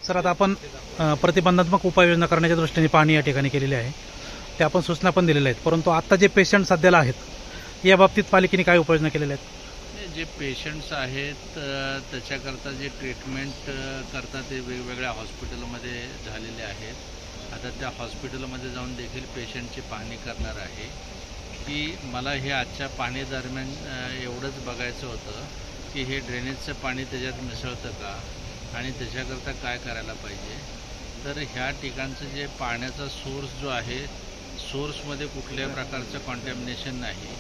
Sir, आता आपण प्रतिबंधात्मक उपाययोजना करण्याच्या दृष्टीने पाहणी या ठिकाणी केलेली आहे. त्या आपण सूचना पण दिलेल्या आहेत. परंतु आता जे पेशंट सध्याला आहेत या बाबतीत पालिकेने काय उपाययोजना केलेल्या आहेत? जे पेशंट्स आहेत त्याच्याकरता जे ट्रीटमेंट करतात ते वेगवेगळ्या हॉस्पिटलमध्ये झालेले आहेत. आता त्या हॉस्पिटलमध्ये जाऊन देखील पेशंटची पाहणी करणार आहे की मला हे आजच्या पाहणी दरम्यान एवढंच बघायचं होतं की हे ड्रेनेजचं पाणी त्याच्यात मिसळतं का आणि त्याच्याकरता काय करायला पाहिजे. तर ह्या ठिकाणचं जे पाण्याचा सोर्स जो आहे, सोर्समध्ये कुठल्याही प्रकारचं कॉन्टॅमिनेशन नाही.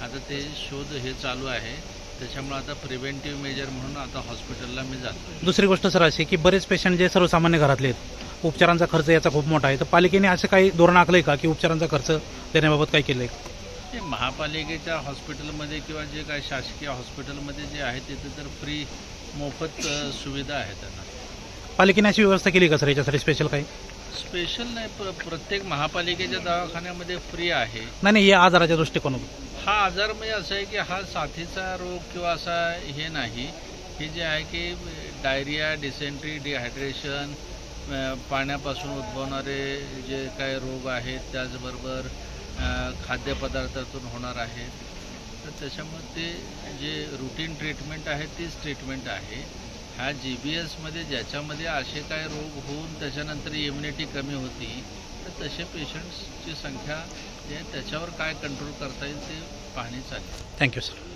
आता ते शोध हे चालू आहे. त्याच्यामुळे आता प्रिव्हेंटिव्ह मेजर म्हणून आता हॉस्पिटलला मी जातो. दुसरी गोष्ट सर अशी की बरेच पेशंट जे सर्वसामान्य घरातले आहेत, उपचारांचा खर्च याचा खूप मोठा आहे. तर पालिकेने असं काही धोरण आखलं आहे का की उपचारांचा खर्च देण्याबाबत काय केलं आहे? महापालिकेच्या हॉस्पिटलमध्ये किंवा जे काही शासकीय हॉस्पिटलमध्ये जे आहे तिथे तर फ्री मोफत सुविधा आहे त्यांना. पालिकेने अशी व्यवस्था केली का सर याच्यासाठी स्पेशल काही? स्पेशल नाही, प्रत्येक महापालिकेच्या दवाखान्यामध्ये फ्री आहे. नाही, या आजाराच्या दृष्टिकोनातून हा आजार म्हणजे असं आहे की हा साथीचा रोग किंवा असा हे नाही. हे जे आहे की डायरिया, डिसेंट्री, डिहायड्रेशन, पाण्यापासून उद्भवणारे जे काही रोग आहेत, त्याचबरोबर खाद्यपदार्थातून होणार आहेत. तर त्याच्यामुळे ते जे रुटीन ट्रीटमेंट आहे तीच ट्रीटमेंट आहे. ह्या GBSमध्ये ज्याच्यामध्ये असे काय रोग होऊन त्याच्यानंतर इम्युनिटी कमी होती, तर तसे पेशंट्सची संख्या जे त्याच्यावर काय कंट्रोल करता येईल ते पाहणी चालेल. Thank you sir.